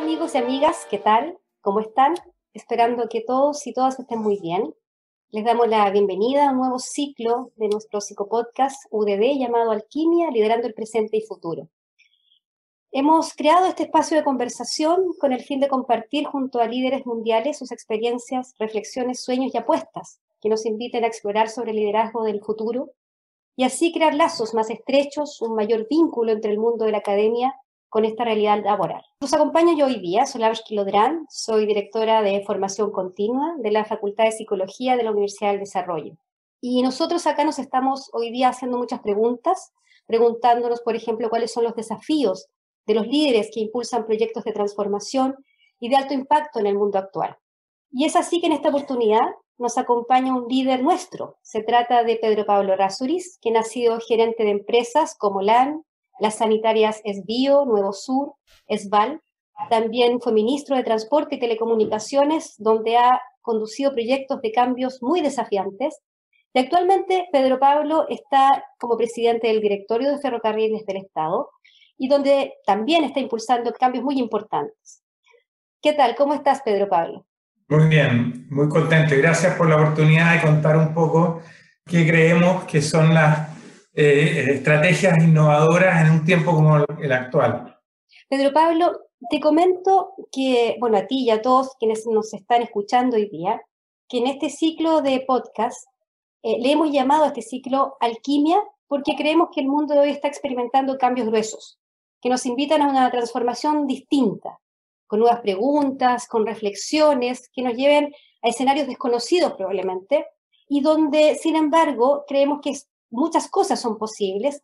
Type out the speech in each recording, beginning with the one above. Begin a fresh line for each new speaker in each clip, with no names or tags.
amigos y amigas, ¿qué tal? ¿Cómo están? Esperando que todos y todas estén muy bien. Les damos la bienvenida a un nuevo ciclo de nuestro psicopodcast UDD llamado Alquimia, liderando el presente y futuro. Hemos creado este espacio de conversación con el fin de compartir junto a líderes mundiales sus experiencias, reflexiones, sueños y apuestas que nos inviten a explorar sobre el liderazgo del futuro y así crear lazos más estrechos, un mayor vínculo entre el mundo de la academia con esta realidad laboral. Los acompaño yo hoy día, Solange Quilodrán, soy directora de formación continua de la Facultad de Psicología de la Universidad del Desarrollo. Y nosotros acá nos estamos hoy día haciendo muchas preguntas, preguntándonos, por ejemplo, cuáles son los desafíos de los líderes que impulsan proyectos de transformación y de alto impacto en el mundo actual. Y es así que en esta oportunidad nos acompaña un líder nuestro. Se trata de Pedro Pablo Errázuriz, quien ha sido gerente de empresas como LAN, las sanitarias Esbio, Nuevo Sur, Esval. También fue ministro de Transporte y Telecomunicaciones, donde ha conducido proyectos de cambios muy desafiantes. Y actualmente Pedro Pablo está como presidente del directorio de Ferrocarriles del Estado y donde también está impulsando cambios muy importantes. ¿Qué tal? ¿Cómo estás, Pedro Pablo?
Muy bien, muy contento. Gracias por la oportunidad de contar un poco qué creemos que son las estrategias innovadoras en un tiempo como el actual.
Pedro Pablo, te comento que, bueno, a ti y a todos quienes nos están escuchando hoy día, que en este ciclo de podcast le hemos llamado a este ciclo Alquimia porque creemos que el mundo de hoy está experimentando cambios gruesos, que nos invitan a una transformación distinta, con nuevas preguntas, con reflexiones que nos lleven a escenarios desconocidos probablemente, y donde, sin embargo, creemos que muchas cosas son posibles,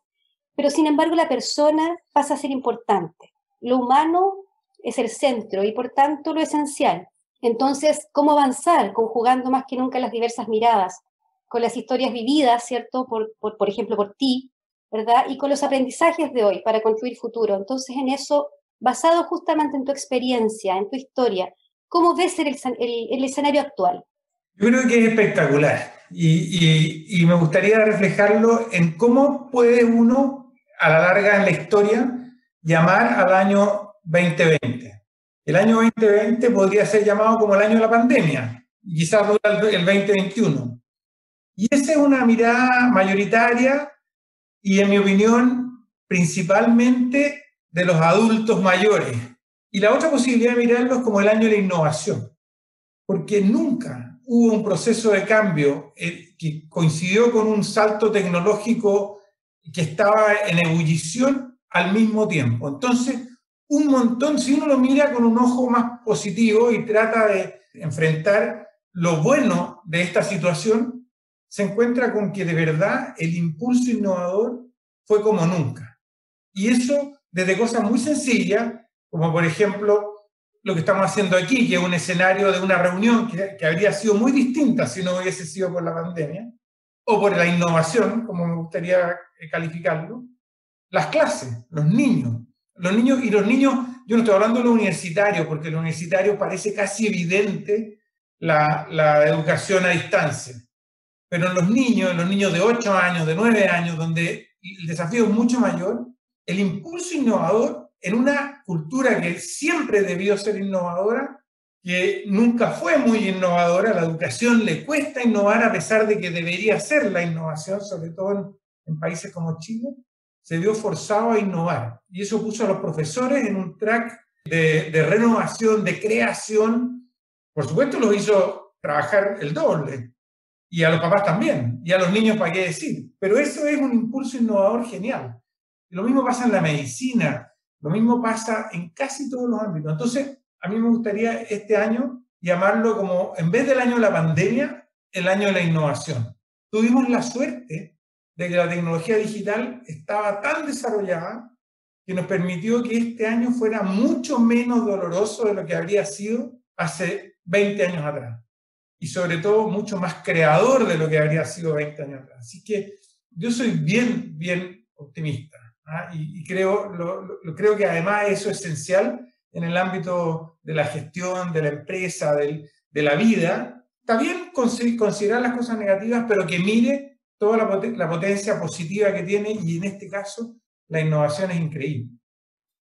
pero sin embargo la persona pasa a ser importante. Lo humano es el centro y por tanto lo esencial. Entonces, ¿cómo avanzar conjugando más que nunca las diversas miradas, con las historias vividas, ¿cierto? Por ejemplo, por ti, ¿verdad? Y con los aprendizajes de hoy para construir futuro. Entonces, en eso, basado justamente en tu experiencia, en tu historia, ¿cómo ves el escenario actual?
Yo creo que es espectacular y me gustaría reflejarlo en cómo puede uno, a la larga en la historia, llamar al año 2020. El año 2020 podría ser llamado como el año de la pandemia, y quizás dura el 2021. Y esa es una mirada mayoritaria y, en mi opinión, principalmente de los adultos mayores. Y la otra posibilidad de mirarlo es como el año de la innovación, porque nunca hubo un proceso de cambio que coincidió con un salto tecnológico que estaba en ebullición al mismo tiempo. Entonces, un montón, si uno lo mira con un ojo más positivo y trata de enfrentar lo bueno de esta situación, se encuentra con que de verdad el impulso innovador fue como nunca. Y eso desde cosas muy sencillas, como por ejemplo lo que estamos haciendo aquí, que es un escenario de una reunión que habría sido muy distinta si no hubiese sido por la pandemia, o por la innovación, como me gustaría calificarlo. Las clases, los niños, y los niños, yo no estoy hablando de los universitarios, porque los universitarios parece casi evidente la educación a distancia, pero en los niños de 8 años, de 9 años, donde el desafío es mucho mayor, el impulso innovador en una cultura que siempre debió ser innovadora, que nunca fue muy innovadora. A la educación le cuesta innovar a pesar de que debería ser la innovación, sobre todo en países como Chile, se vio forzado a innovar. Y eso puso a los profesores en un track de renovación, de creación. Por supuesto, los hizo trabajar el doble. Y a los papás también, y a los niños, ¿para qué decir? Pero eso es un impulso innovador genial. Lo mismo pasa en la medicina, lo mismo pasa en casi todos los ámbitos. Entonces, a mí me gustaría este año llamarlo como, en vez del año de la pandemia, el año de la innovación. Tuvimos la suerte de que la tecnología digital estaba tan desarrollada que nos permitió que este año fuera mucho menos doloroso de lo que habría sido hace 20 años atrás. Y sobre todo mucho más creador de lo que habría sido 20 años atrás. Así que yo soy bien optimista. Y creo que además eso es esencial en el ámbito de la gestión, de la empresa, de la vida. Está bien considerar las cosas negativas, pero que mire toda la potencia positiva que tiene, y en este caso la innovación es increíble.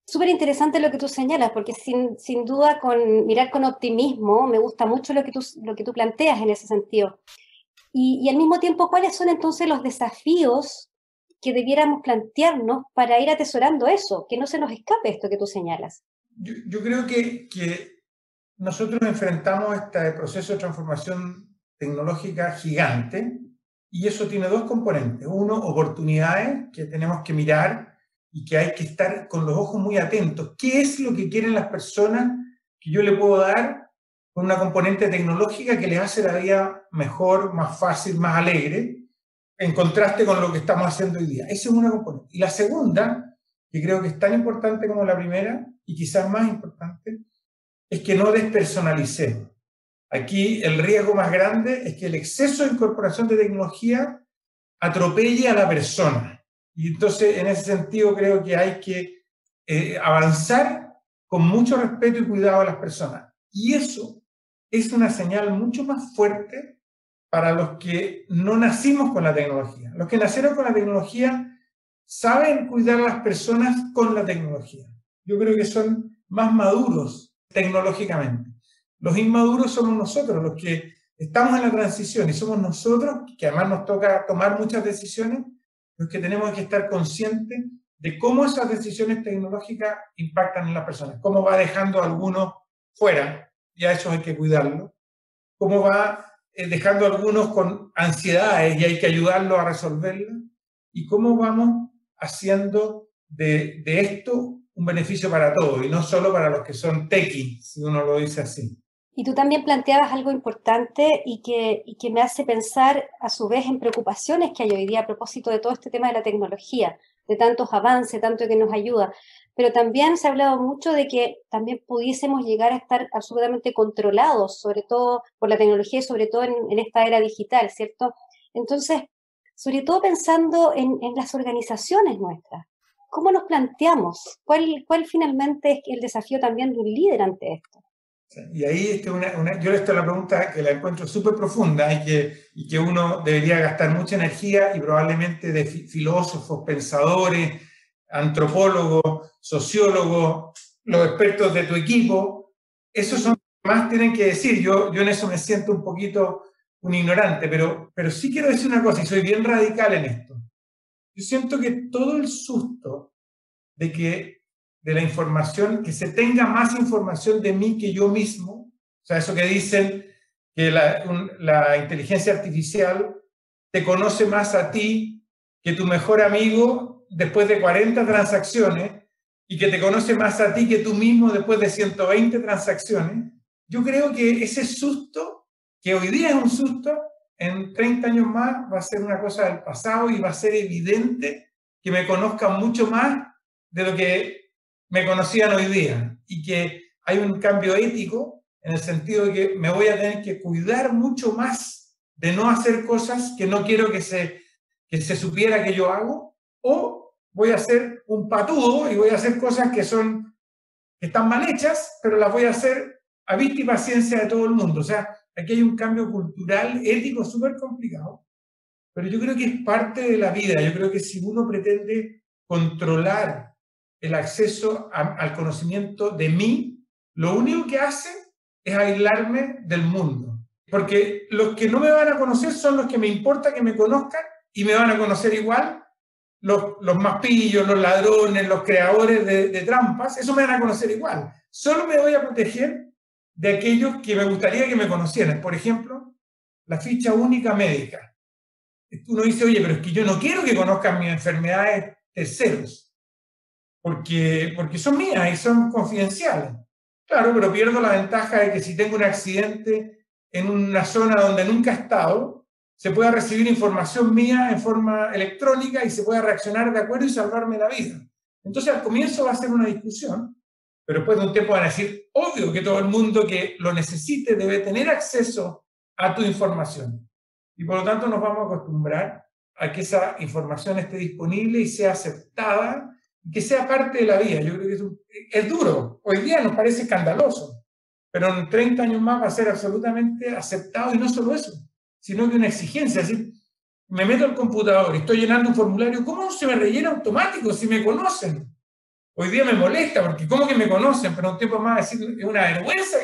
Súper interesante lo que tú señalas, porque sin duda mirar con optimismo, me gusta mucho lo que tú planteas en ese sentido. Y al mismo tiempo, ¿cuáles son entonces los desafíos que debiéramos plantearnos para ir atesorando eso, que no se nos escape esto que tú señalas?
Yo creo que nosotros enfrentamos este proceso de transformación tecnológica gigante y eso tiene dos componentes. Uno, oportunidades que tenemos que mirar y que hay que estar con los ojos muy atentos. ¿Qué es lo que quieren las personas que yo le puedo dar con una componente tecnológica que les hace la vida mejor, más fácil, más alegre, en contraste con lo que estamos haciendo hoy día? Esa es una componente. Y la segunda, que creo que es tan importante como la primera, y quizás más importante, es que no despersonalicemos. Aquí el riesgo más grande es que el exceso de incorporación de tecnología atropelle a la persona. Y entonces, en ese sentido, creo que hay que avanzar con mucho respeto y cuidado a las personas. Y eso es una señal mucho más fuerte para los que no nacimos con la tecnología. Los que nacieron con la tecnología saben cuidar a las personas con la tecnología. Yo creo que son más maduros tecnológicamente. Los inmaduros somos nosotros, los que estamos en la transición, y somos nosotros, que además nos toca tomar muchas decisiones, los que tenemos que estar conscientes de cómo esas decisiones tecnológicas impactan en las personas, cómo va dejando a algunos fuera, y a eso hay que cuidarlo, cómo va dejando a algunos con ansiedades y hay que ayudarlos a resolverlas, y cómo vamos haciendo de esto un beneficio para todos y no solo para los que son techies, si uno lo dice así.
Y tú también planteabas algo importante y que me hace pensar a su vez en preocupaciones que hay hoy día a propósito de todo este tema de la tecnología, de tantos avances, tanto que nos ayuda. Pero también se ha hablado mucho de que también pudiésemos llegar a estar absolutamente controlados, sobre todo por la tecnología y sobre todo en esta era digital, ¿cierto? Entonces, sobre todo pensando en las organizaciones nuestras, ¿cómo nos planteamos? ¿Cuál finalmente es el desafío también de un líder ante esto?
Y ahí yo esta es la pregunta que la encuentro súper profunda y que uno debería gastar mucha energía y probablemente de filósofos, pensadores, antropólogos, sociólogos, los expertos de tu equipo, esos son los que más tienen que decir. Yo en eso me siento un poquito un ignorante, pero sí quiero decir una cosa y soy bien radical en esto. Yo siento que todo el susto de la información, que se tenga más información de mí que yo mismo, o sea, eso que dicen que la inteligencia artificial te conoce más a ti que tu mejor amigo después de 40 transacciones y que te conoce más a ti que tú mismo después de 120 transacciones. Yo creo que ese susto, que hoy día es un susto, en 30 años más va a ser una cosa del pasado y va a ser evidente que me conozcan mucho más de lo que me conocían hoy día y que hay un cambio ético en el sentido de que me voy a tener que cuidar mucho más de no hacer cosas que no quiero que se supiera que yo hago, o voy a ser un patudo y voy a hacer cosas que están mal hechas, pero las voy a hacer a vista y paciencia de todo el mundo. O sea, aquí hay un cambio cultural, ético súper complicado, pero yo creo que es parte de la vida. Yo creo que si uno pretende controlar el acceso al conocimiento de mí, lo único que hace es aislarme del mundo. Porque los que no me van a conocer son los que me importa que me conozcan y me van a conocer igual, los más pillos, los ladrones, los creadores de trampas, eso me van a conocer igual. Solo me voy a proteger de aquellos que me gustaría que me conocieran. Por ejemplo, la ficha única médica. Uno dice, oye, pero es que yo no quiero que conozcan mis enfermedades terceros, porque son mías y son confidenciales. Claro, pero pierdo la ventaja de que si tengo un accidente en una zona donde nunca he estado, se pueda recibir información mía en forma electrónica y se pueda reaccionar de acuerdo y salvarme la vida. Entonces al comienzo va a ser una discusión, pero después de un tiempo van a decir, obvio que todo el mundo que lo necesite debe tener acceso a tu información. Y por lo tanto nos vamos a acostumbrar a que esa información esté disponible y sea aceptada, y que sea parte de la vida. Yo creo que es duro. Hoy día nos parece escandaloso, pero en 30 años más va a ser absolutamente aceptado, y no solo eso, sino que una exigencia. Así, me meto al computador y estoy llenando un formulario, ¿cómo no se me rellena automático si me conocen? Hoy día me molesta, porque ¿cómo que me conocen? Pero un tiempo más decir, es una vergüenza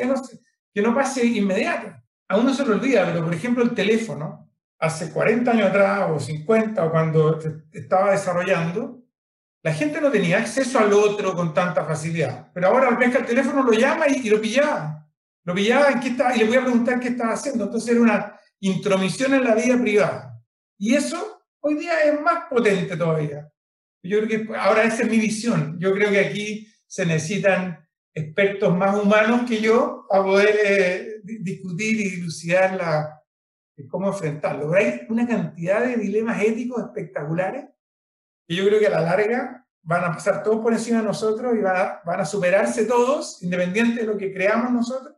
que no pase inmediato. A uno se lo olvida, pero por ejemplo el teléfono, hace 40 años atrás, o 50, o cuando se estaba desarrollando, la gente no tenía acceso al otro con tanta facilidad. Pero ahora pesca el teléfono, lo llama y lo pillaba. Lo pillaba en qué estaba, y le voy a preguntar qué estaba haciendo. Entonces era una intromisión en la vida privada. Y eso hoy día es más potente todavía. Yo creo que ahora esa es mi visión. Yo creo que aquí se necesitan expertos más humanos que yo para poder discutir y dilucidar cómo enfrentarlo. Pero hay una cantidad de dilemas éticos espectaculares que yo creo que a la larga van a pasar todos por encima de nosotros y van a superarse todos, independiente de lo que creamos nosotros,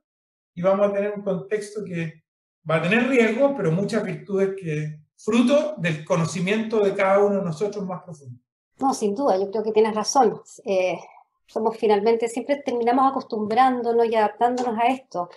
y vamos a tener un contexto que va a tener riesgos, pero muchas virtudes que fruto del conocimiento de cada uno de nosotros más profundo.
No, sin duda, yo creo que tienes razón. Somos finalmente, siempre terminamos acostumbrándonos y adaptándonos a esto.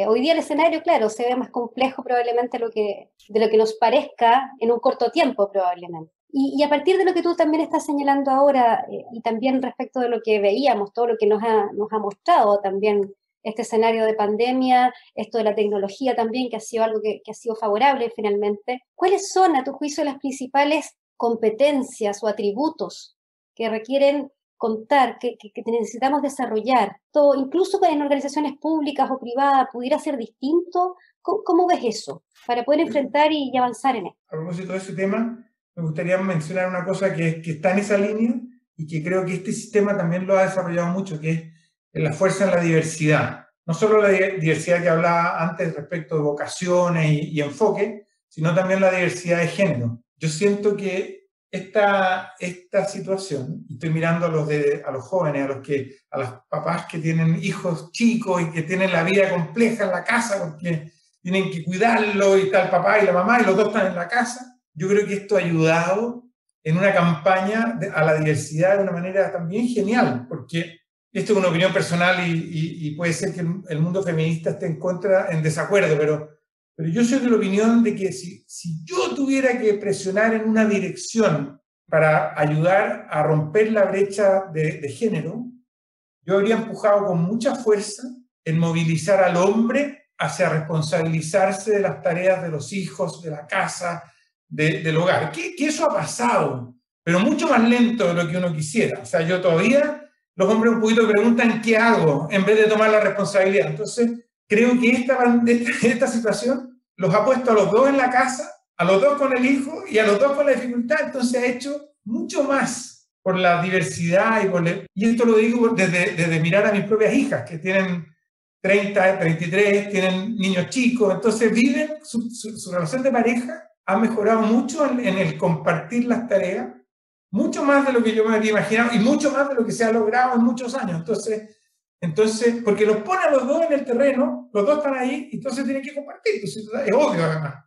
Hoy día el escenario, claro, se ve más complejo probablemente de lo que nos parezca en un corto tiempo probablemente. Y a partir de lo que tú también estás señalando ahora, y también respecto de lo que veíamos, todo lo que nos ha mostrado también este escenario de pandemia, esto de la tecnología también, que ha sido algo que ha sido favorable finalmente, ¿cuáles son, a tu juicio, las principales competencias o atributos que requieren contar, que necesitamos desarrollar? Todo, incluso en organizaciones públicas o privadas, ¿pudiera ser distinto? ¿Cómo ves eso? Para poder enfrentar y avanzar en esto.
A propósito de ese tema, me gustaría mencionar una cosa que está en esa línea y que creo que este sistema también lo ha desarrollado mucho, que es la fuerza en la diversidad. No solo la diversidad que hablaba antes respecto de vocaciones y enfoque, sino también la diversidad de género. Yo siento que esta situación, y estoy mirando a los jóvenes, a los papás que tienen hijos chicos y que tienen la vida compleja en la casa porque tienen que cuidarlo y está el papá y la mamá y los dos están en la casa. Yo creo que esto ha ayudado en una campaña a la diversidad de una manera también genial, porque esto es una opinión personal y puede ser que el mundo feminista esté en desacuerdo, pero yo soy de la opinión de que si yo tuviera que presionar en una dirección para ayudar a romper la brecha de género, yo habría empujado con mucha fuerza en movilizar al hombre hacia responsabilizarse de las tareas de los hijos, de la casa, del hogar. Que eso ha pasado, pero mucho más lento de lo que uno quisiera. O sea, yo todavía, los hombres un poquito preguntan qué hago en vez de tomar la responsabilidad. Entonces, creo que esta situación los ha puesto a los dos en la casa, a los dos con el hijo y a los dos con la dificultad. Entonces ha hecho mucho más por la diversidad y esto lo digo desde mirar a mis propias hijas, que tienen 30, 33, tienen niños chicos, entonces viven su relación de pareja ha mejorado mucho en el compartir las tareas, mucho más de lo que yo me había imaginado y mucho más de lo que se ha logrado en muchos años. Entonces, porque los pone a los dos en el terreno, los dos están ahí, entonces tienen que compartir, pues, es obvio además.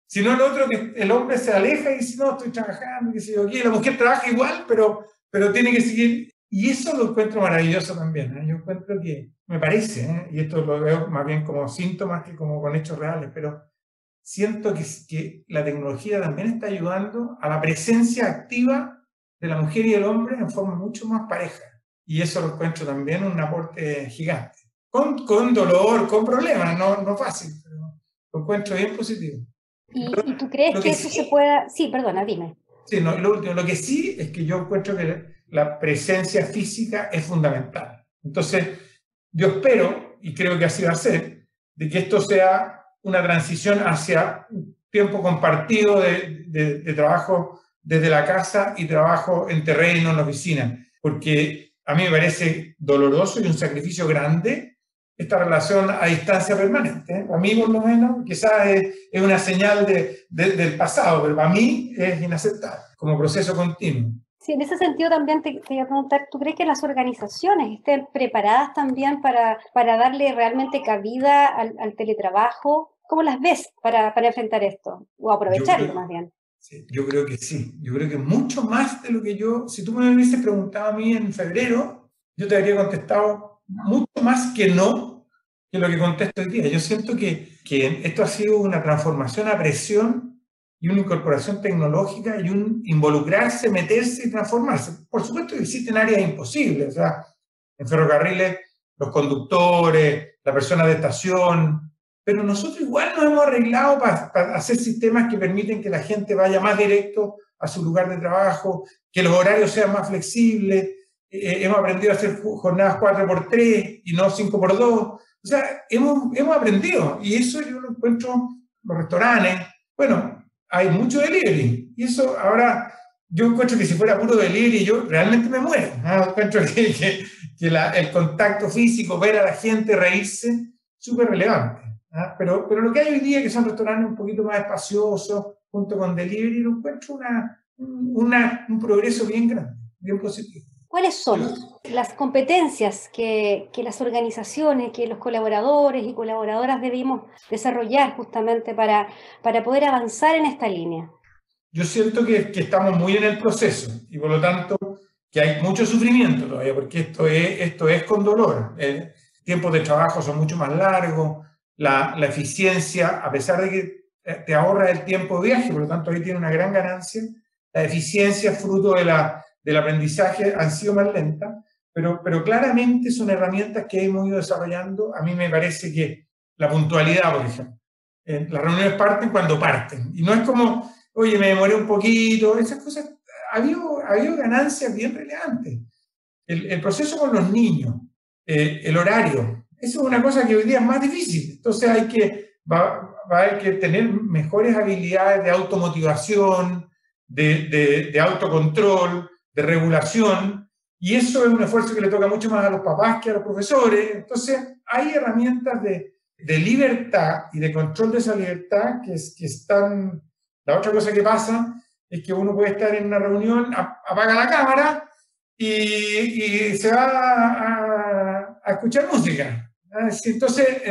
Si no, el otro, que el hombre se aleja y dice, no, estoy trabajando, que sé yo, la mujer trabaja igual, pero tiene que seguir. Y eso lo encuentro maravilloso también. Yo encuentro que, me parece, y esto lo veo más bien como síntomas que como con hechos reales, pero siento que la tecnología también está ayudando a la presencia activa de la mujer y el hombre en forma mucho más pareja. Y eso lo encuentro también un aporte gigante. Con dolor, con problemas, no fácil, pero lo encuentro bien positivo.
¿Y tú crees que eso se pueda...? Sí, perdona, dime.
Sí, no, lo último, lo que sí es que yo encuentro que la presencia física es fundamental. Entonces, yo espero, y creo que así va a ser, de que esto sea una transición hacia un tiempo compartido de trabajo desde la casa y trabajo en terreno, en la oficina, porque a mí me parece doloroso y un sacrificio grande esta relación a distancia permanente. Para mí, por lo menos, quizás es una señal del pasado, pero para mí es inaceptable como proceso continuo.
Sí, en ese sentido también te iba a preguntar, ¿tú crees que las organizaciones estén preparadas también para darle realmente cabida al teletrabajo? ¿Cómo las ves para enfrentar esto? O aprovecharlo más bien.
Sí, yo creo que sí. Yo creo que mucho más de lo que si tú me hubieses preguntado a mí en febrero, yo te habría contestado mucho más que no que lo que contesto hoy día. Yo siento que esto ha sido una transformación a presión y una incorporación tecnológica y un involucrarse, meterse y transformarse. Por supuesto que existen áreas imposibles, o sea, en ferrocarriles, los conductores, la persona de estación, pero nosotros igual nos hemos arreglado para hacer sistemas que permiten que la gente vaya más directo a su lugar de trabajo, que los horarios sean más flexibles, hemos aprendido a hacer jornadas 4x3 y no 5x2, o sea, hemos aprendido, y eso yo lo encuentro en los restaurantes, bueno, hay mucho delivery, y eso ahora, yo encuentro que si fuera puro delivery yo realmente me muero, ¿no? Encuentro que el contacto físico, ver a la gente reírse, súper relevante. ¿Ah? Pero lo que hay hoy día, que son restaurantes un poquito más espaciosos, junto con delivery, lo encuentro un progreso bien grande, bien positivo.
¿Cuáles son las competencias que las organizaciones, que los colaboradores y colaboradoras debemos desarrollar justamente para poder avanzar en esta línea?
Yo siento que estamos muy en el proceso y por lo tanto que hay mucho sufrimiento todavía, porque esto es con dolor. Tiempos de trabajo son mucho más largos, la eficiencia, a pesar de que te ahorra el tiempo de viaje, por lo tanto ahí tiene una gran ganancia, la eficiencia fruto del aprendizaje han sido más lentas, pero claramente son herramientas que hemos ido desarrollando. A mí me parece que la puntualidad, por ejemplo, las reuniones parten cuando parten, y no es como, oye, me demoré un poquito, esas cosas, ha habido ganancias bien relevantes. El proceso con los niños, el horario, eso es una cosa que hoy día es más difícil, entonces va a haber que tener mejores habilidades de automotivación, de autocontrol, de regulación, y eso es un esfuerzo que le toca mucho más a los papás que a los profesores. Entonces hay herramientas de libertad y de control de esa libertad que están. La otra cosa que pasa es que uno puede estar en una reunión, apaga la cámara y se va a escuchar música. Entonces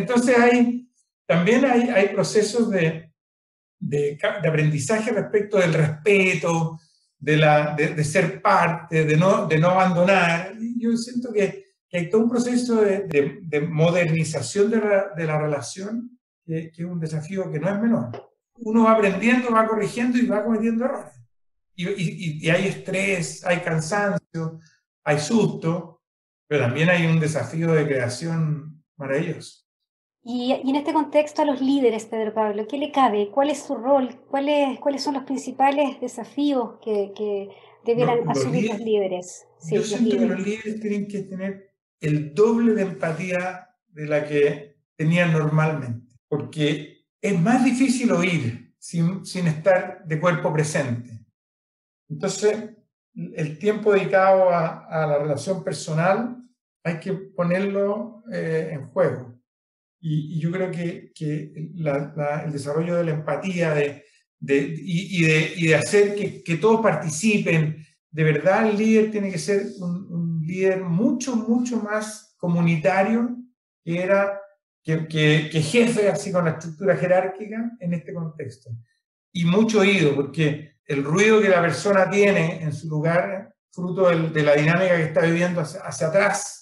también hay procesos de aprendizaje respecto del respeto, de ser parte, de no abandonar. Y yo siento que hay todo un proceso de modernización de la relación que es un desafío que no es menor. Uno va aprendiendo, va corrigiendo y va cometiendo errores. Y hay estrés, hay cansancio, hay susto, pero también hay un desafío de creación maravilloso.
Y en este contexto a los líderes, Pedro Pablo, ¿qué le cabe? ¿Cuál es su rol? ¿Cuáles son los principales desafíos que debieran asumir los líderes? Sí,
yo siento que los líderes tienen que tener el doble de empatía de la que tenían normalmente, porque es más difícil oír sin estar de cuerpo presente. Entonces, el tiempo dedicado a la relación personal hay que ponerlo en juego. Y yo creo que el desarrollo de la empatía y de hacer que todos participen, de verdad el líder tiene que ser un líder mucho, mucho más comunitario que jefe, así con la estructura jerárquica en este contexto. Y mucho oído, porque el ruido que la persona tiene en su lugar, fruto de la dinámica que está viviendo hacia atrás,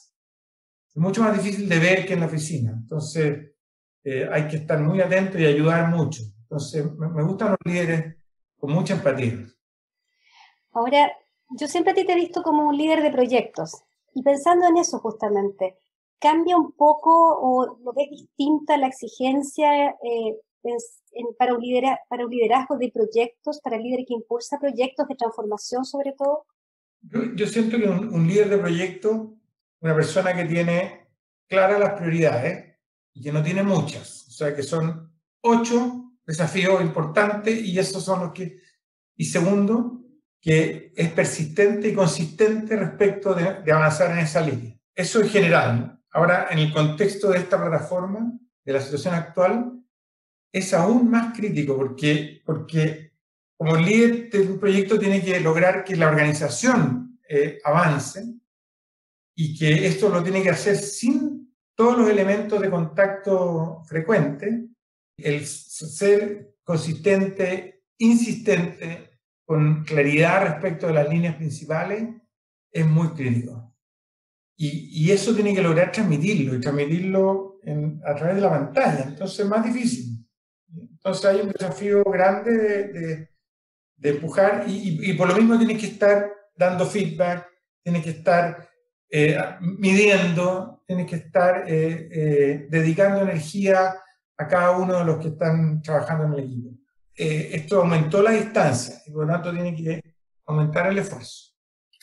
es mucho más difícil de ver que en la oficina. Entonces, hay que estar muy atento y ayudar mucho. Entonces, me gustan los líderes con mucha empatía.
Ahora, yo siempre a ti te he visto como un líder de proyectos. Y pensando en eso justamente, ¿cambia un poco o lo ves distinta la exigencia para un liderazgo de proyectos, para el líder que impulsa proyectos de transformación sobre todo?
Yo siento que un líder de proyecto, una persona que tiene claras las prioridades y que no tiene muchas, o sea que son 8 desafíos importantes y esos son los que... Y segundo, que es persistente y consistente respecto de avanzar en esa línea. Eso en general. Ahora, en el contexto de esta plataforma, de la situación actual, es aún más crítico porque como líder de un proyecto tiene que lograr que la organización avance y que esto lo tiene que hacer sin todos los elementos de contacto frecuente, el ser consistente, insistente, con claridad respecto de las líneas principales, es muy crítico. Y eso tiene que lograr transmitirlo, y transmitirlo a través de la pantalla, entonces es más difícil. Entonces hay un desafío grande de empujar y por lo mismo tienes que estar dando feedback, tienes que estar midiendo, tienes que estar dedicando energía a cada uno de los que están trabajando en el equipo. Esto aumentó la distancia y por lo tanto tiene que aumentar el esfuerzo.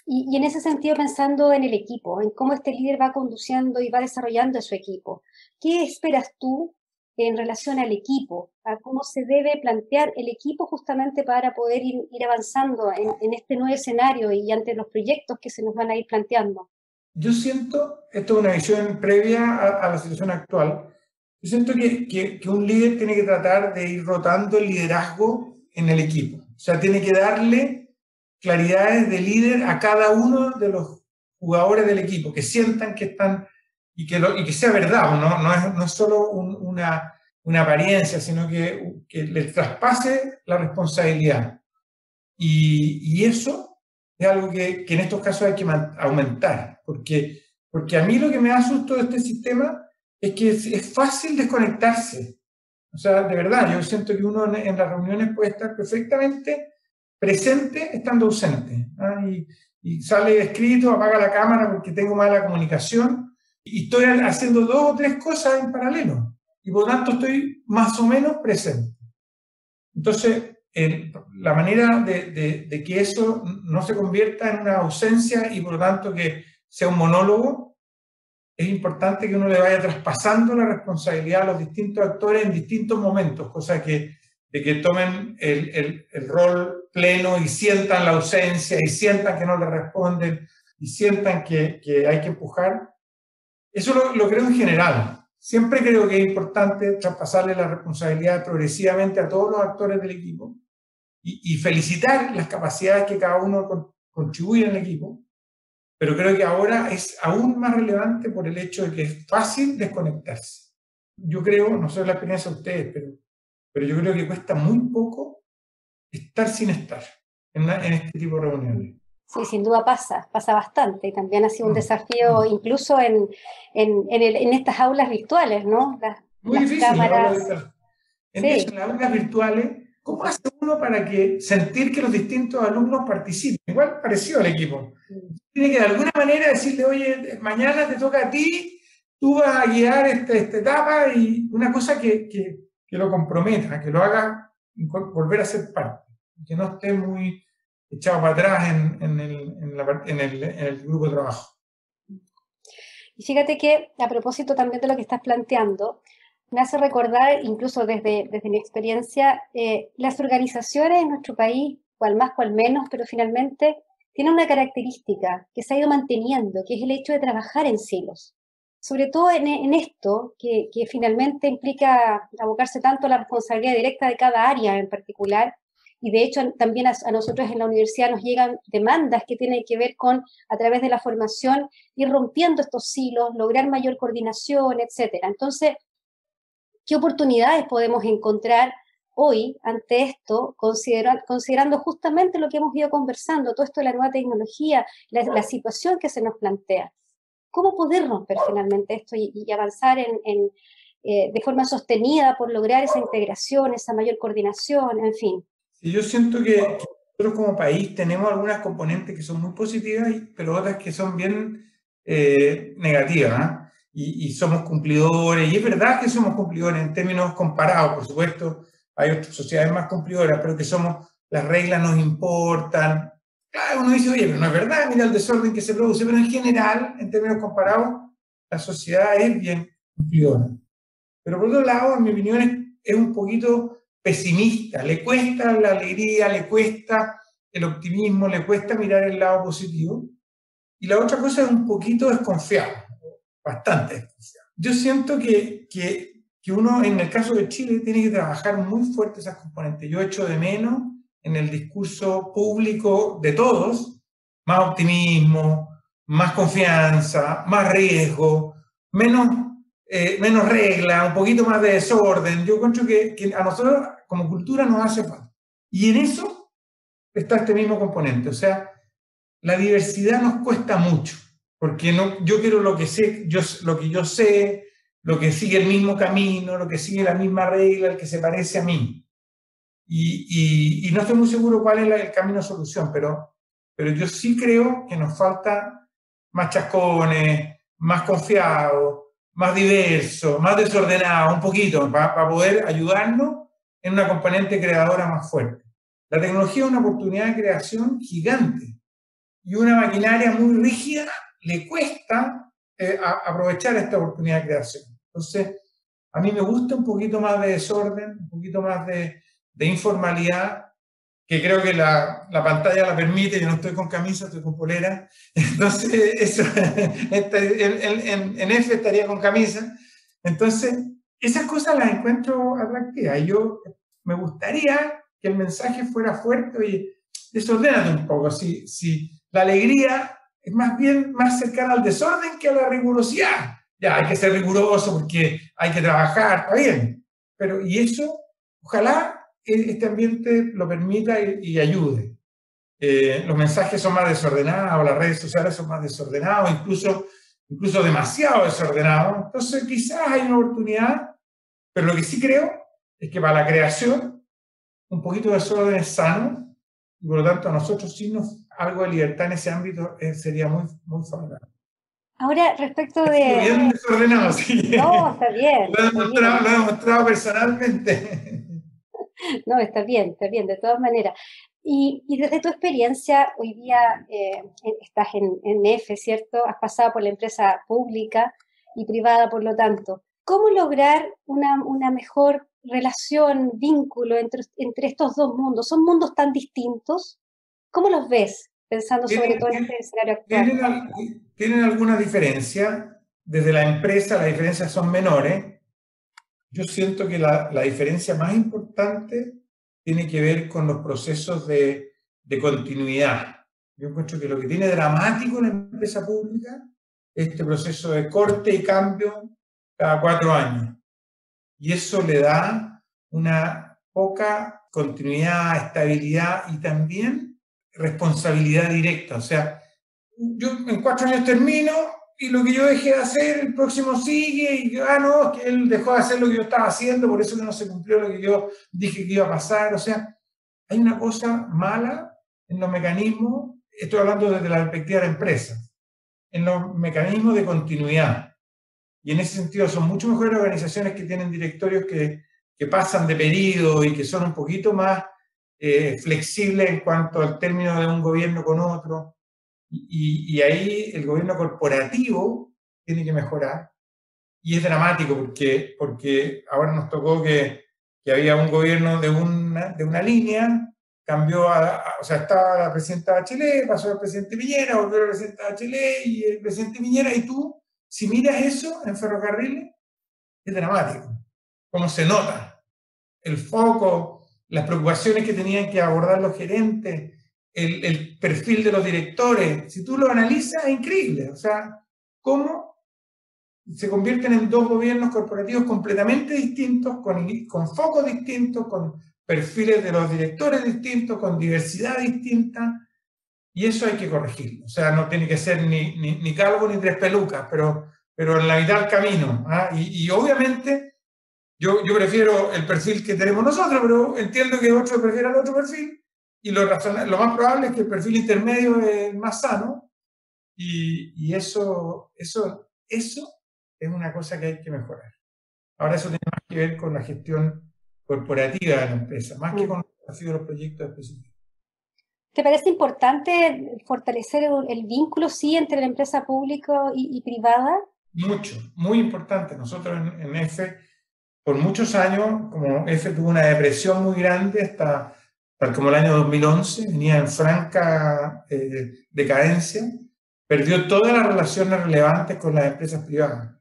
Y en ese sentido, pensando en el equipo, en cómo este líder va conduciendo y va desarrollando a su equipo, ¿qué esperas tú en relación al equipo? ¿A cómo se debe plantear el equipo justamente para poder ir avanzando en este nuevo escenario y ante los proyectos que se nos van a ir planteando?
Yo siento, esto es una visión previa a la situación actual, yo siento que un líder tiene que tratar de ir rotando el liderazgo en el equipo. O sea, tiene que darle claridades de líder a cada uno de los jugadores del equipo, que sientan que están y que sea verdad, no es solo una apariencia, sino que les traspase la responsabilidad. Y eso es algo que en estos casos hay que aumentar, porque a mí lo que me da susto de este sistema es que es fácil desconectarse. O sea, de verdad, yo siento que uno en las reuniones puede estar perfectamente presente estando ausente, ¿ah? Y sale escrito, apaga la cámara porque tengo mala comunicación y estoy haciendo 2 o 3 cosas en paralelo y por lo tanto estoy más o menos presente. Entonces, la manera de que eso no se convierta en una ausencia y por lo tanto que sea un monólogo, es importante que uno le vaya traspasando la responsabilidad a los distintos actores en distintos momentos, cosa de que tomen el rol pleno y sientan la ausencia y sientan que no le responden y sientan que hay que empujar. Eso lo creo en general. Siempre creo que es importante traspasarle la responsabilidad progresivamente a todos los actores del equipo y felicitar las capacidades que cada uno contribuye en el equipo, pero creo que ahora es aún más relevante por el hecho de que es fácil desconectarse. Yo creo, no sé la experiencia de ustedes, pero yo creo que cuesta muy poco estar sin estar en este tipo de reuniones.
Sí, sin duda pasa bastante y también ha sido un desafío incluso en estas aulas virtuales, ¿no?
Muy
Las
difícil la aula
cámaras.
virtual. En
Sí.
eso, en las aulas virtuales, ¿cómo hace uno para sentir que los distintos alumnos participen? Igual parecido al equipo. Tiene que de alguna manera decirle, oye, mañana te toca a ti, tú vas a guiar esta etapa y una cosa que lo comprometa, que lo haga volver a ser parte, que no esté muy echado para atrás en el grupo de trabajo.
Y fíjate que a propósito también de lo que estás planteando, me hace recordar, incluso desde mi experiencia, las organizaciones en nuestro país, cual más, cual menos, pero finalmente tienen una característica que se ha ido manteniendo, que es el hecho de trabajar en silos. Sobre todo en esto, que finalmente implica abocarse tanto a la responsabilidad directa de cada área en particular, y de hecho también a nosotros en la universidad nos llegan demandas que tienen que ver con, a través de la formación, ir rompiendo estos silos, lograr mayor coordinación, etcétera. Entonces, ¿qué oportunidades podemos encontrar hoy ante esto, considerando justamente lo que hemos ido conversando, todo esto de la nueva tecnología, la situación que se nos plantea? ¿Cómo poder romper finalmente esto y avanzar de forma sostenida por lograr esa integración, esa mayor coordinación, en fin?
Y yo siento que nosotros como país tenemos algunas componentes que son muy positivas, pero otras que son bien negativas, ¿eh? Y somos cumplidores, y es verdad que somos cumplidores en términos comparados, por supuesto, hay otras sociedades más cumplidoras, pero que las reglas nos importan. Claro, uno dice, oye, pero no es verdad, mira el desorden que se produce, pero en general, en términos comparados, la sociedad es bien cumplidora. Pero por otro lado, en mi opinión, es un poquito pesimista, le cuesta la alegría, le cuesta el optimismo, le cuesta mirar el lado positivo. Y la otra cosa es un poquito desconfiado, bastante desconfiado. Yo siento que uno, en el caso de Chile, tiene que trabajar muy fuerte esas componentes. Yo echo de menos en el discurso público de todos más optimismo, más confianza, más riesgo, menos regla, un poquito más de desorden. Yo encuentro que a nosotros como cultura nos hace falta. Y en eso está este mismo componente. O sea, la diversidad nos cuesta mucho, porque yo quiero lo que sé, lo que yo sé, lo que sigue el mismo camino, lo que sigue la misma regla, el que se parece a mí. Y no estoy muy seguro cuál es el camino solución, pero yo sí creo que nos falta más chascones, más confiados, más diversos, más desordenados, un poquito, para poder ayudarnos en una componente creadora más fuerte. La tecnología es una oportunidad de creación gigante y una maquinaria muy rígida le cuesta aprovechar esta oportunidad de creación. Entonces, a mí me gusta un poquito más de desorden, un poquito más de informalidad, que creo que la pantalla la permite. Yo no estoy con camisa, estoy con polera. Entonces, eso, en F estaría con camisa. Entonces, esas cosas las encuentro atractivas. Yo me gustaría que el mensaje fuera fuerte. Oye, desordénate un poco. Si la alegría es más bien más cercana al desorden que a la rigurosidad. Ya, hay que ser riguroso porque hay que trabajar, está bien. Pero, y eso, ojalá este ambiente lo permita y ayude. Los mensajes son más desordenados, las redes sociales son más desordenados, incluso demasiado desordenados. Entonces, quizás hay una oportunidad, pero lo que sí creo es que para la creación, un poquito de desorden es sano, y por lo tanto a nosotros sí algo de libertad en ese ámbito sería muy, muy favorable.
Ahora, respecto de...
Bien desordenado, sí.
No, está bien.
Lo he demostrado personalmente.
No, está bien, de todas maneras. Y desde tu experiencia, hoy día estás en EFE, ¿cierto? Has pasado por la empresa pública y privada, por lo tanto. ¿Cómo lograr una mejor relación, vínculo entre estos dos mundos? ¿Son mundos tan distintos? ¿Cómo los ves, pensando sobre todo en este escenario actual?
Tienen alguna diferencia. Desde la empresa las diferencias son menores. Yo siento que la diferencia más importante tiene que ver con los procesos de continuidad. Yo encuentro que lo que tiene dramático la empresa pública es este proceso de corte y cambio cada 4 años. Y eso le da una poca continuidad, estabilidad y también responsabilidad directa. O sea, yo en 4 años termino y lo que yo dejé de hacer, el próximo sigue, y no, que él dejó de hacer lo que yo estaba haciendo, por eso que no se cumplió lo que yo dije que iba a pasar. O sea, hay una cosa mala en los mecanismos, estoy hablando desde la perspectiva de la empresa, en los mecanismos de continuidad. Y en ese sentido son mucho mejores organizaciones que tienen directorios que pasan de periodo y que son un poquito más flexibles en cuanto al término de un gobierno con otro. Y ahí el gobierno corporativo tiene que mejorar. Y es dramático porque ahora nos tocó que había un gobierno de una línea, cambió o sea, estaba la presidenta Bachelet, pasó al presidente Piñera, volvió la presidenta Bachelet y el presidente Piñera, y tú, si miras eso en ferrocarriles, es dramático. Cómo se nota el foco, las preocupaciones que tenían que abordar los gerentes, el perfil de los directores. Si tú lo analizas, es increíble. O sea, cómo se convierten en dos gobiernos corporativos completamente distintos, con focos distintos, con perfiles de los directores distintos, con diversidad distinta, y eso hay que corregirlo. O sea, no tiene que ser ni calvo ni 3 pelucas, pero en la mitad del camino. Y obviamente yo prefiero el perfil que tenemos nosotros, pero entiendo que otros prefieran otro perfil, y lo más probable es que el perfil intermedio es más sano, y eso es una cosa que hay que mejorar. Ahora eso tiene más que ver con la gestión corporativa de la empresa, más que con los proyectos específicos.
¿Te parece importante fortalecer el vínculo, sí, entre la empresa pública y privada?
Mucho, muy importante. Nosotros en EFE, por muchos años, como EFE tuvo una depresión muy grande hasta como el año 2011, venía en franca decadencia, perdió todas las relaciones relevantes con las empresas privadas.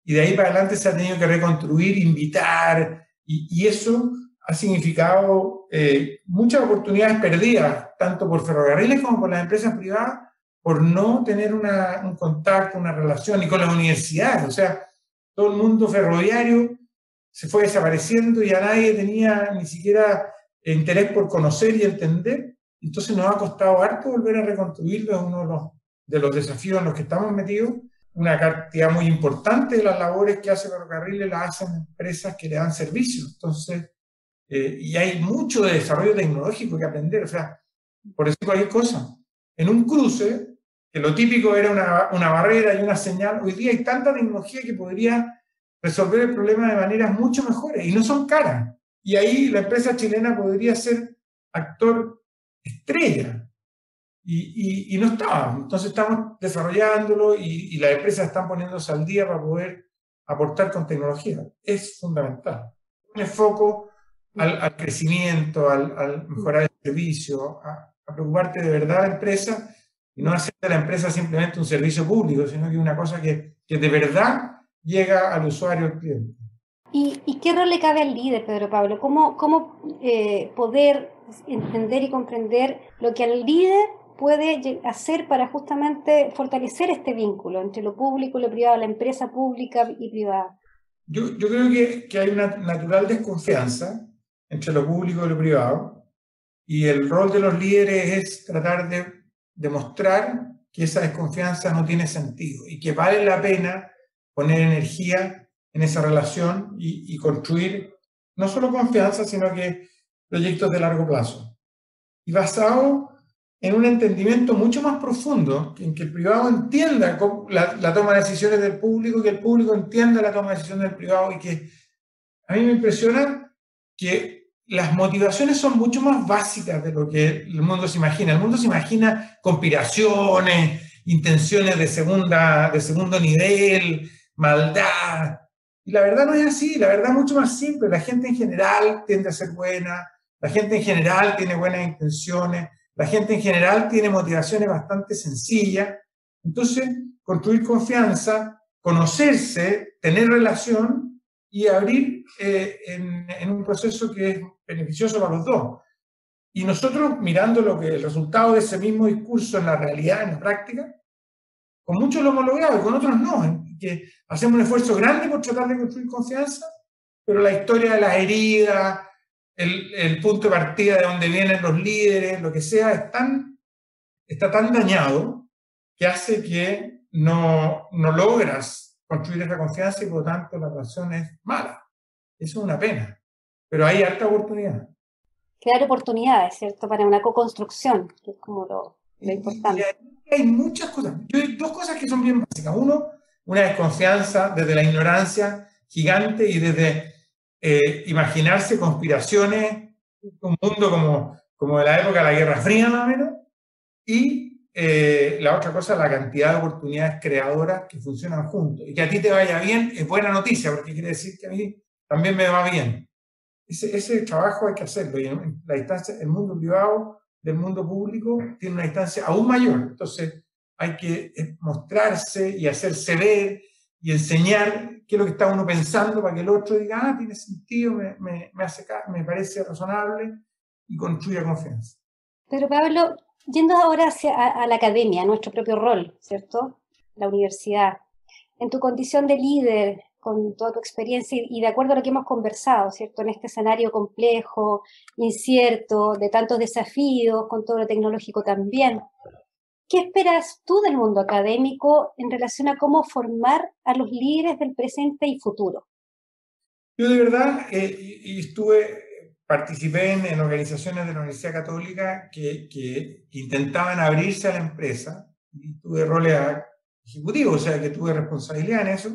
Y de ahí para adelante se ha tenido que reconstruir, invitar, y eso ha significado muchas oportunidades perdidas, tanto por ferrocarriles como por las empresas privadas, por no tener un contacto, una relación, y con las universidades. O sea, todo el mundo ferroviario se fue desapareciendo y a nadie tenía ni siquiera interés por conocer y entender. Entonces nos ha costado harto volver a reconstruirlo, es uno de los desafíos en los que estamos metidos, una cantidad muy importante de las labores que hace Ferrocarriles las hacen empresas que le dan servicios. Entonces, y hay mucho de desarrollo tecnológico que aprender. O sea, por decir cualquier cosa, en un cruce, que lo típico era una barrera y una señal, hoy día hay tanta tecnología que podría resolver el problema de maneras mucho mejores y no son caras. Y ahí la empresa chilena podría ser actor estrella. Y no estaba. Entonces estamos desarrollándolo y las empresas están poniéndose al día para poder aportar con tecnología. Es fundamental. Un foco al crecimiento, al mejorar el servicio, a preocuparte de verdad de la empresa y no hacer de la empresa simplemente un servicio público, sino que una cosa que de verdad llega al usuario, al cliente.
¿Y qué rol le cabe al líder, Pedro Pablo? ¿Cómo poder entender y comprender lo que el líder puede hacer para justamente fortalecer este vínculo entre lo público y lo privado, la empresa pública y privada?
Yo creo que hay una natural desconfianza entre lo público y lo privado, y el rol de los líderes es tratar de demostrar que esa desconfianza no tiene sentido y que vale la pena poner energía en esa relación y construir no solo confianza, sino que proyectos de largo plazo. Y basado en un entendimiento mucho más profundo, en que el privado entienda la toma de decisiones del público, que el público entienda la toma de decisiones del privado, y que a mí me impresiona que las motivaciones son mucho más básicas de lo que el mundo se imagina. El mundo se imagina conspiraciones, intenciones de segundo nivel, maldad. Y la verdad no es así, la verdad es mucho más simple. La gente en general tiende a ser buena, la gente en general tiene buenas intenciones, la gente en general tiene motivaciones bastante sencillas. Entonces, construir confianza, conocerse, tener relación y abrir en un proceso que es beneficioso para los dos. Y nosotros, mirando el resultado de ese mismo discurso en la realidad, en la práctica, con muchos lo hemos logrado y con otros no, que hacemos un esfuerzo grande por tratar de construir confianza, pero la historia de las heridas, el punto de partida de donde vienen los líderes, lo que sea, está tan dañado que hace que no logras construir esa confianza y por lo tanto la relación es mala. Eso es una pena, pero hay alta oportunidad.
Crear oportunidades, ¿cierto? Para una co-construcción, que es como lo importante.
Hay muchas cosas. Hay dos cosas que son bien básicas. Uno, una desconfianza desde la ignorancia gigante y desde imaginarse conspiraciones, un mundo como de la época de la Guerra Fría, más o menos. Y la otra cosa, la cantidad de oportunidades creadoras que funcionan juntos. Y que a ti te vaya bien es buena noticia, porque quiere decir que a mí también me va bien. Ese trabajo hay que hacerlo. Y en la distancia, el mundo privado del mundo público tiene una distancia aún mayor. Entonces hay que mostrarse y hacerse ver y enseñar qué es lo que está uno pensando para que el otro diga, ah, tiene sentido, me parece razonable, y construya confianza.
Pero Pablo, yendo ahora a la academia, a nuestro propio rol, ¿cierto? La universidad. En tu condición de líder, con toda tu experiencia y de acuerdo a lo que hemos conversado, ¿cierto? En este escenario complejo, incierto, de tantos desafíos, con todo lo tecnológico también. ¿Qué esperas tú del mundo académico en relación a cómo formar a los líderes del presente y futuro?
Yo de verdad participé en organizaciones de la Universidad Católica que intentaban abrirse a la empresa, y tuve roles ejecutivos, o sea que tuve responsabilidad en eso.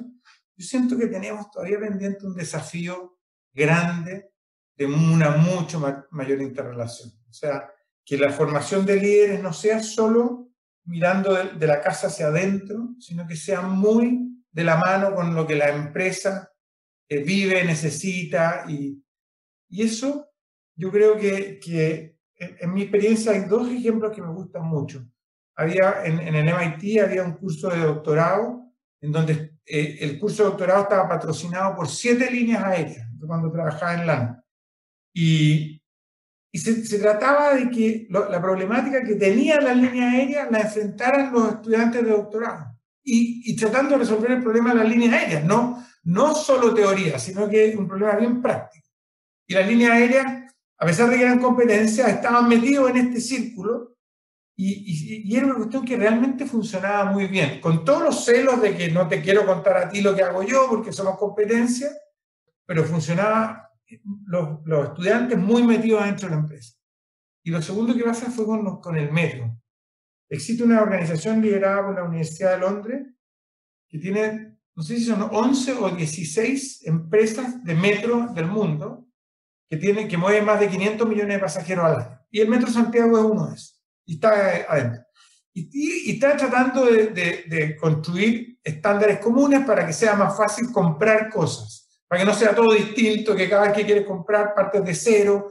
Yo siento que tenemos todavía pendiente un desafío grande de una mucho mayor interrelación. O sea, que la formación de líderes no sea solo mirando de la casa hacia adentro, sino que sea muy de la mano con lo que la empresa vive, necesita, y eso yo creo que en mi experiencia hay dos ejemplos que me gustan mucho. En el MIT había un curso de doctorado en donde el curso de doctorado estaba patrocinado por 7 líneas aéreas, cuando trabajaba en LAN. Y se trataba de que la problemática que tenían las líneas aéreas la enfrentaran los estudiantes de doctorado. Y tratando de resolver el problema de las líneas aéreas, no solo teoría, sino que un problema bien práctico. Y las líneas aéreas, a pesar de que eran competencias, estaban metidos en este círculo y era una cuestión que realmente funcionaba muy bien, con todos los celos de que no te quiero contar a ti lo que hago yo porque somos competencia, pero funcionaba, los estudiantes muy metidos dentro de la empresa. Y lo segundo que pasa fue con el metro. Existe una organización liderada por la Universidad de Londres que tiene, no sé si son 11 o 16 empresas de metro del mundo que mueven más de 500 millones de pasajeros al año. Y el Metro Santiago es uno de esos. Y está adentro. Y está tratando de construir estándares comunes para que sea más fácil comprar cosas, para que no sea todo distinto, que cada vez que quieres comprar partes de cero.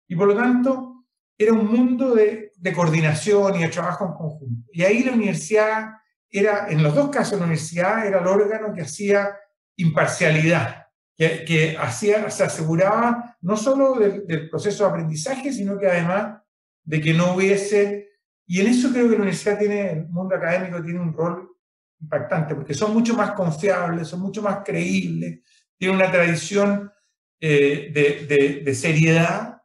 Y por lo tanto, era un mundo de coordinación y de trabajo en conjunto. Y ahí la universidad en los dos casos, la universidad era el órgano que hacía imparcialidad, que se aseguraba no solo del proceso de aprendizaje, sino que además de que no hubiese, y en eso creo que la universidad el mundo académico tiene un rol impactante, porque son mucho más confiables, son mucho más creíbles, tienen una tradición de seriedad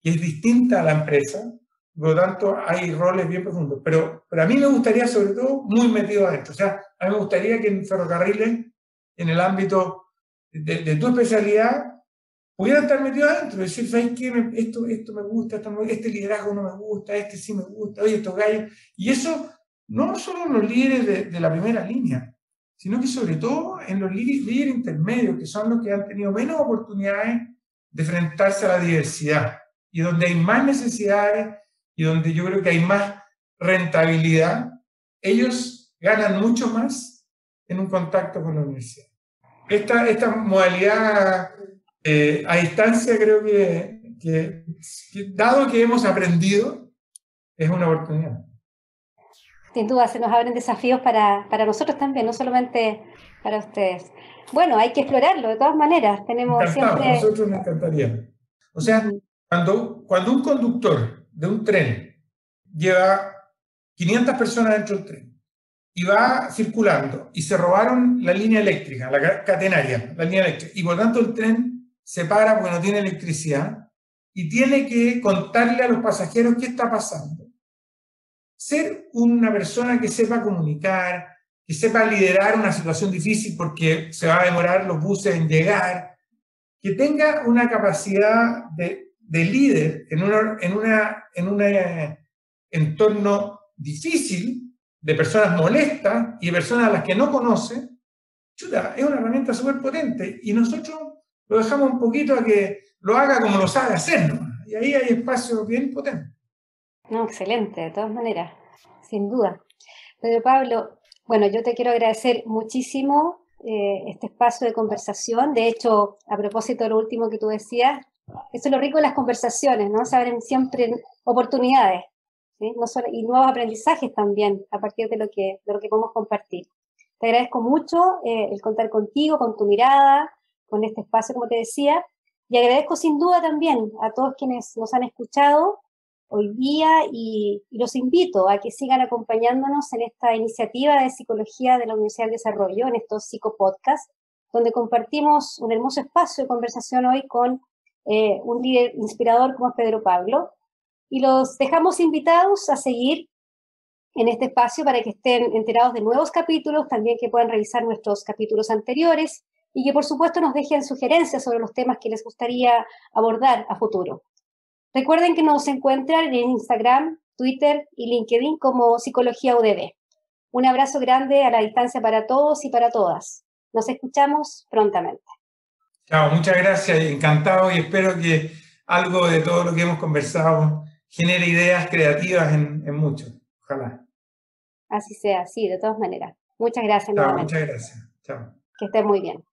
que es distinta a la empresa, por lo tanto hay roles bien profundos, pero a mí me gustaría sobre todo muy metido adentro, o sea, a mí me gustaría que en ferrocarriles, en el ámbito de tu especialidad, pudieran estar metidos adentro, decir, ¿sabes qué? Esto me gusta, este liderazgo no me gusta, este sí me gusta, oye, estos gallos. Y eso no solo en los líderes de la primera línea, sino que sobre todo en los líderes intermedios, que son los que han tenido menos oportunidades de enfrentarse a la diversidad, y donde hay más necesidades, y donde yo creo que hay más rentabilidad, ellos ganan mucho más en un contacto con la universidad. Esta modalidad a distancia creo que, dado que hemos aprendido, es una oportunidad.
Sin duda, se nos abren desafíos para nosotros también, no solamente para ustedes. Bueno, hay que explorarlo de todas maneras. Tenemos
Encantado,
siempre...
nosotros nos encantaría. O sea, cuando un conductor de un tren lleva 500 personas dentro del tren y va circulando y se robaron la línea eléctrica, la catenaria, la línea eléctrica, y por lo tanto el tren se para porque no tiene electricidad y tiene que contarle a los pasajeros qué está pasando. Ser una persona que sepa comunicar, que sepa liderar una situación difícil porque se va a demorar los buses en llegar, que tenga una capacidad de líder en un entorno difícil, de personas molestas y de personas a las que no conoce, chuta, es una herramienta súper potente y nosotros lo dejamos un poquito a que lo haga como lo sabe hacer, ¿no? Y ahí hay espacio bien potente.
No, excelente, de todas maneras, sin duda. Pedro Pablo, bueno, yo te quiero agradecer muchísimo este espacio de conversación. De hecho, a propósito de lo último que tú decías, eso es lo rico de las conversaciones, ¿no? Se abren siempre oportunidades, ¿sí? No solo, y nuevos aprendizajes también a partir de lo que podemos compartir. Te agradezco mucho el contar contigo, con tu mirada, con este espacio, como te decía, y agradezco sin duda también a todos quienes nos han escuchado hoy día y los invito a que sigan acompañándonos en esta iniciativa de psicología de la Universidad del Desarrollo, en estos psicopodcasts, donde compartimos un hermoso espacio de conversación hoy con un líder inspirador como es Pedro Pablo, y los dejamos invitados a seguir en este espacio para que estén enterados de nuevos capítulos, también que puedan revisar nuestros capítulos anteriores y que por supuesto nos dejen sugerencias sobre los temas que les gustaría abordar a futuro. Recuerden que nos encuentran en Instagram, Twitter y LinkedIn como Psicología UDD. Un abrazo grande a la distancia para todos y para todas. Nos escuchamos prontamente.
Chao, muchas gracias, encantado y espero que algo de todo lo que hemos conversado genere ideas creativas en muchos. Ojalá.
Así sea, sí, de todas maneras. Muchas gracias
Chao,
nuevamente.
muchas gracias. Chao.
Que estén muy bien.